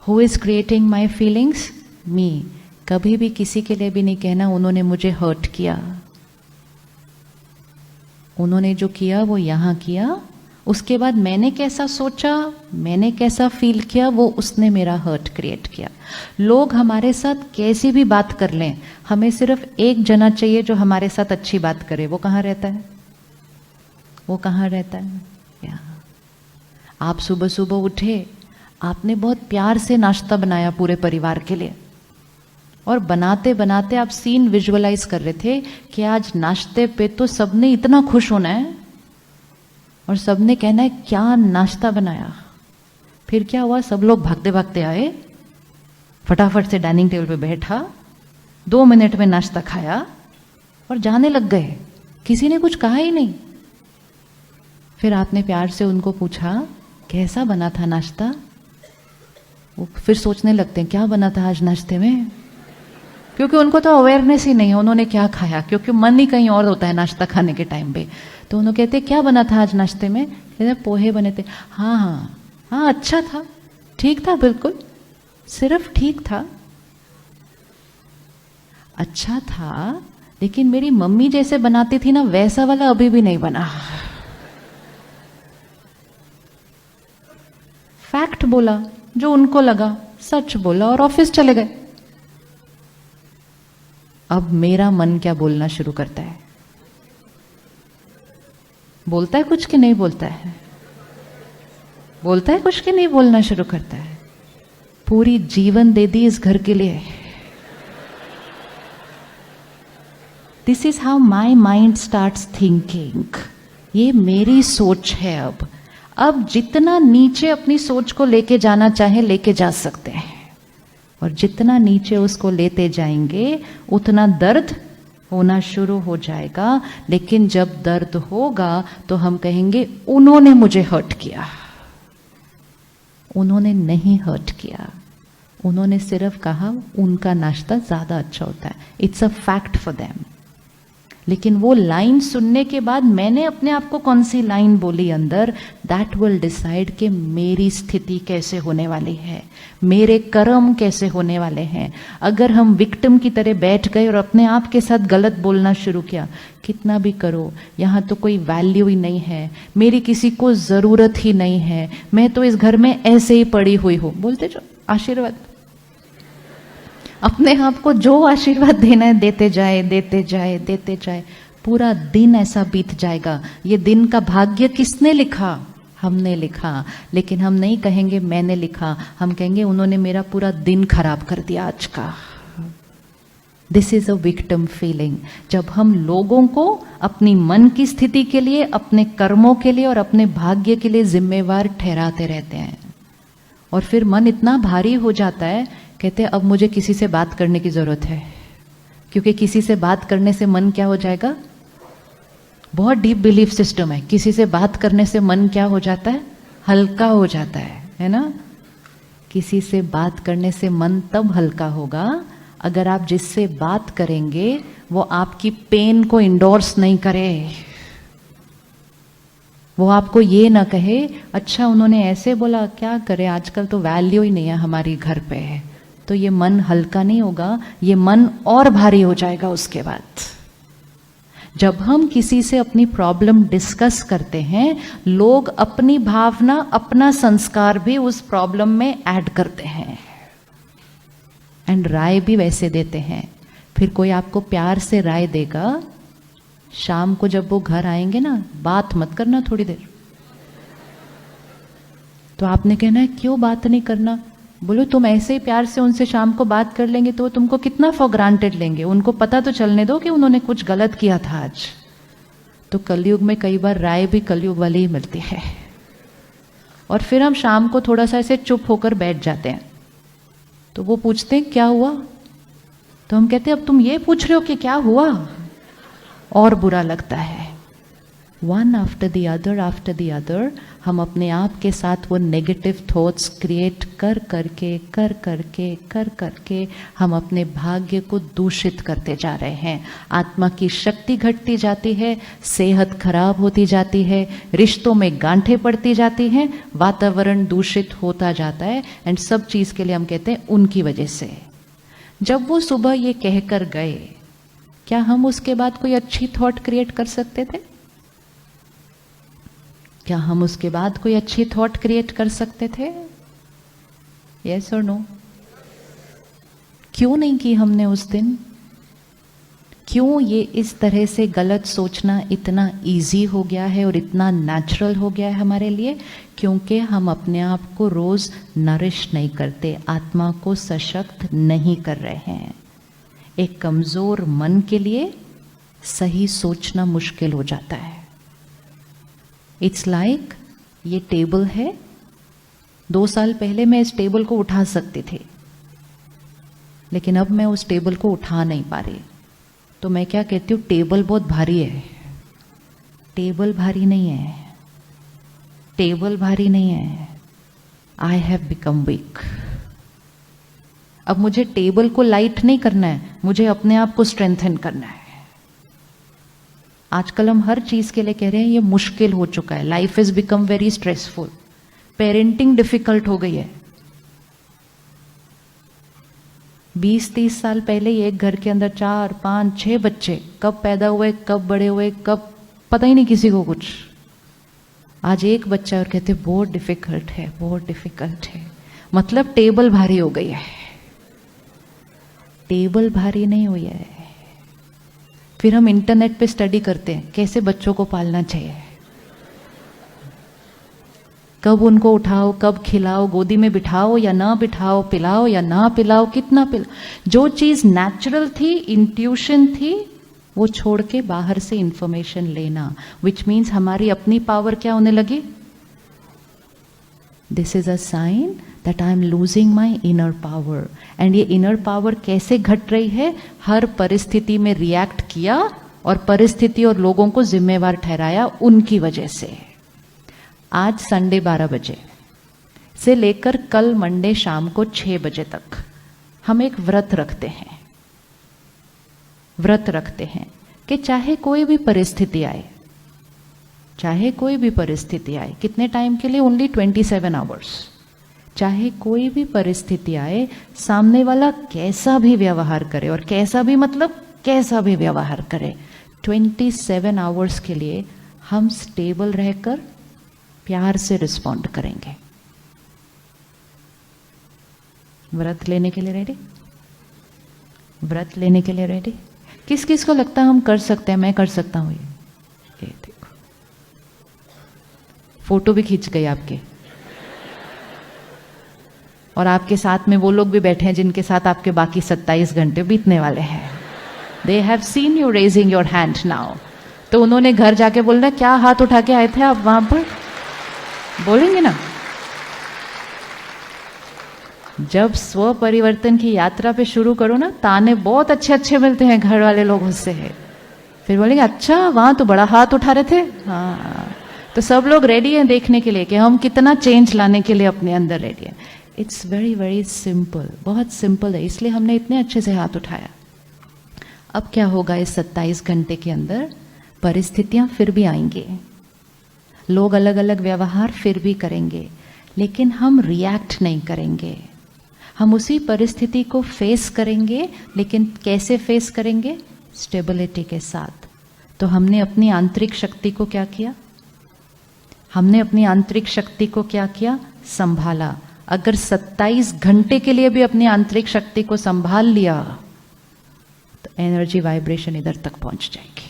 Who is creating my feelings? Me. कभी भी किसी के लिए भी नहीं कहना उन्होंने मुझे हर्ट किया। उन्होंने जो किया वो यहाँ किया, उसके बाद मैंने कैसा सोचा, मैंने कैसा फील किया, वो उसने मेरा हर्ट क्रिएट किया। लोग हमारे साथ कैसी भी बात कर लें, हमें सिर्फ एक जना चाहिए जो हमारे साथ अच्छी बात करे। वो कहाँ रहता है? वो कहाँ रहता है? यहाँ। आप सुबह सुबह उठे, आपने बहुत प्यार से नाश्ता बनाया पूरे परिवार के लिए, और बनाते बनाते आप सीन विजुअलाइज कर रहे थे कि आज नाश्ते पे तो सबने इतना खुश होना है और सबने कहना है क्या नाश्ता बनाया। फिर क्या हुआ? सब लोग भागते भागते आए, फटाफट से डाइनिंग टेबल पे बैठा, 2 मिनट में नाश्ता खाया और जाने लग गए। किसी ने कुछ कहा ही नहीं। फिर आपने प्यार से उनको पूछा कैसा बना था नाश्ता? वो फिर सोचने लगते हैं क्या बना था आज नाश्ते में, क्योंकि उनको तो अवेयरनेस ही नहीं है उन्होंने क्या खाया, क्योंकि मन ही कहीं और होता है नाश्ता खाने के टाइम पे। तो उन्होंने कहते क्या बना था आज नाश्ते में? कहते पोहे बने थे। हाँ हाँ हाँ, अच्छा था, ठीक था, बिल्कुल सिर्फ ठीक था, अच्छा था, लेकिन मेरी मम्मी जैसे बनाती थी ना वैसा वाला अभी भी नहीं बना। फैक्ट बोला, जो उनको लगा सच बोला और ऑफिस चले गए। अब मेरा मन क्या बोलना शुरू करता है? बोलता है कुछ कि नहीं बोलता है? बोलता है कुछ कि नहीं बोलना शुरू करता है? पूरी जीवन दे दी इस घर के लिए। This is how my mind starts thinking. ये मेरी सोच है। अब जितना नीचे अपनी सोच को लेके जाना चाहे लेके जा सकते हैं, और जितना नीचे उसको लेते जाएंगे उतना दर्द होना शुरू हो जाएगा। लेकिन जब दर्द होगा तो हम कहेंगे उन्होंने मुझे हर्ट किया। उन्होंने नहीं हर्ट किया, उन्होंने सिर्फ कहा उनका नाश्ता ज्यादा अच्छा होता है। It's a fact for them. लेकिन वो लाइन सुनने के बाद मैंने अपने आप को कौन सी लाइन बोली अंदर, दैट विल डिसाइड कि मेरी स्थिति कैसे होने वाली है, मेरे कर्म कैसे होने वाले हैं। अगर हम विक्टिम की तरह बैठ गए और अपने आप के साथ गलत बोलना शुरू किया, कितना भी करो यहाँ तो कोई वैल्यू ही नहीं है, मेरी किसी को जरूरत ही नहीं है, मैं तो इस घर में ऐसे ही पड़ी हुई हूँ, बोलते जो आशीर्वाद, अपने आप को जो आशीर्वाद देना है देते जाए देते जाए देते जाए। पूरा दिन ऐसा बीत जाएगा। ये दिन का भाग्य किसने लिखा? हमने लिखा। लेकिन हम नहीं कहेंगे मैंने लिखा, हम कहेंगे उन्होंने मेरा पूरा दिन खराब कर दिया आज का। This is a victim feeling. जब हम लोगों को अपनी मन की स्थिति के लिए, अपने कर्मों के लिए और अपने भाग्य के लिए जिम्मेवार ठहराते रहते हैं, और फिर मन इतना भारी हो जाता है, कहते हैं अब मुझे किसी से बात करने की जरूरत है, क्योंकि किसी से बात करने से मन क्या हो जाएगा? बहुत डीप बिलीफ सिस्टम है। किसी से बात करने से मन क्या हो जाता है? हल्का हो जाता है ना? किसी से बात करने से मन तब हल्का होगा अगर आप जिससे बात करेंगे वो आपकी पेन को इंडोर्स नहीं करे, वो आपको ये ना कहे अच्छा उन्होंने ऐसे बोला, क्या करे आजकल तो वैल्यू ही नहीं है हमारी घर पे है। तो ये मन हल्का नहीं होगा, ये मन और भारी हो जाएगा। उसके बाद जब हम किसी से अपनी प्रॉब्लम डिस्कस करते हैं, लोग अपनी भावना, अपना संस्कार भी उस प्रॉब्लम में ऐड करते हैं एंड राय भी वैसे देते हैं। फिर कोई आपको प्यार से राय देगा, शाम को जब वो घर आएंगे ना, बात मत करना थोड़ी देर। तो आपने कहना है क्यों बात नहीं करना? बोलो तुम ऐसे ही प्यार से उनसे शाम को बात कर लेंगे तो वो तुमको कितना फॉर ग्रांटेड लेंगे, उनको पता तो चलने दो कि उन्होंने कुछ गलत किया था आज। तो कलयुग में कई बार राय भी कलयुग वाली ही मिलती है। और फिर हम शाम को थोड़ा सा ऐसे चुप होकर बैठ जाते हैं, तो वो पूछते हैं क्या हुआ? तो हम कहते हैं अब तुम ये पूछ रहे हो कि क्या हुआ? और बुरा लगता है। वन आफ्टर द अदर हम अपने आप के साथ वो नेगेटिव थॉट्स क्रिएट कर करके हम अपने भाग्य को दूषित करते जा रहे हैं। आत्मा की शक्ति घटती जाती है, सेहत खराब होती जाती है, रिश्तों में गांठें पड़ती जाती हैं, वातावरण दूषित होता जाता है। एंड सब चीज़ के लिए हम कहते हैं उनकी वजह से। जब वो सुबह ये कहकर गए, क्या हम उसके बाद कोई अच्छी थॉट क्रिएट कर सकते थे? क्या हम उसके बाद कोई अच्छी थॉट क्रिएट कर सकते थे? यस और नो? क्यों नहीं की हमने उस दिन? क्यों ये इस तरह से गलत सोचना इतना इजी हो गया है और इतना नेचुरल हो गया है हमारे लिए? क्योंकि हम अपने आप को रोज नरिश नहीं करते, आत्मा को सशक्त नहीं कर रहे हैं। एक कमजोर मन के लिए सही सोचना मुश्किल हो जाता है। इट्स लाइक ये टेबल है, 2 साल पहले मैं इस टेबल को उठा सकती थी, लेकिन अब मैं उस टेबल को उठा नहीं पा रही। तो मैं क्या कहती हूँ, टेबल बहुत भारी है। टेबल भारी नहीं है, टेबल भारी नहीं है, आई हैव बिकम वीक। अब मुझे टेबल को लाइट नहीं करना है, मुझे अपने आप को स्ट्रेंथन करना है। आजकल हम हर चीज के लिए कह रहे हैं ये मुश्किल हो चुका है, life is become very stressful, parenting difficult हो गई है। 20-30 साल पहले ही एक घर के अंदर 4, 5, 6 बच्चे कब पैदा हुए, कब बड़े हुए, कब पता ही नहीं किसी को कुछ। आज एक बच्चा और कहते बहुत डिफिकल्ट है, बहुत डिफिकल्ट है। मतलब टेबल भारी हो गई है। टेबल भारी नहीं हुई है। फिर हम इंटरनेट पे स्टडी करते हैं कैसे बच्चों को पालना चाहिए, कब उनको उठाओ, कब खिलाओ, गोदी में बिठाओ या ना बिठाओ, पिलाओ या ना पिलाओ, कितना पिलाओ। जो चीज नेचुरल थी, इंट्यूशन थी, वो छोड़ के बाहर से इंफॉर्मेशन लेना, विच मीन्स हमारी अपनी पावर क्या होने लगी? This is a sign that I am losing my inner power. And ये इनर पावर कैसे घट रही है? हर परिस्थिति में रिएक्ट किया और परिस्थिति और लोगों को जिम्मेवार ठहराया उनकी वजह से। आज संडे 12 बजे से लेकर कल मंडे शाम को 6 बजे तक हम एक व्रत रखते हैं। व्रत रखते हैं कि चाहे कोई भी परिस्थिति आए, चाहे कोई भी परिस्थिति आए, कितने टाइम के लिए? Only 27 hours. चाहे कोई भी परिस्थिति आए, सामने वाला कैसा भी व्यवहार करे, और कैसा भी मतलब कैसा भी व्यवहार करे, 27 आवर्स के लिए हम स्टेबल रहकर प्यार से रिस्पॉन्ड करेंगे। व्रत लेने के लिए रेडी? व्रत लेने के लिए रेडी? किस किस को लगता है हम कर सकते हैं? मैं कर सकता हूं। ये देखो, फोटो भी खींच गई आपके, और आपके साथ में वो लोग भी बैठे हैं जिनके साथ आपके बाकी 27 घंटे बीतने वाले हैं। They have seen you raising your hand now. तो उन्होंने घर जाके बोलना, क्या हाथ उठा के आए थे आप वहां पर? बोलेंगे ना। जब स्व परिवर्तन की यात्रा पे शुरू करो ना, ताने बहुत अच्छे अच्छे मिलते हैं घर वाले लोगों से। फिर बोलेंगे, अच्छा वहां तो बड़ा हाथ उठा रहे थे। हाँ, तो सब लोग रेडी हैं देखने के लिए कि हम कितना चेंज लाने के लिए अपने अंदर रेडी हैं। इट्स वेरी वेरी सिंपल, बहुत सिंपल है, इसलिए हमने इतने अच्छे से हाथ उठाया। अब क्या होगा इस 27 घंटे के अंदर? परिस्थितियां फिर भी आएंगी, लोग अलग अलग व्यवहार फिर भी करेंगे, लेकिन हम रिएक्ट नहीं करेंगे। हम उसी परिस्थिति को फेस करेंगे, लेकिन कैसे फेस करेंगे? स्टेबिलिटी के साथ। तो हमने अपनी आंतरिक शक्ति को क्या किया? हमने अपनी आंतरिक शक्ति को क्या किया? संभाला। अगर 27 घंटे के लिए भी अपनी आंतरिक शक्ति को संभाल लिया तो एनर्जी वाइब्रेशन इधर तक पहुंच जाएगी।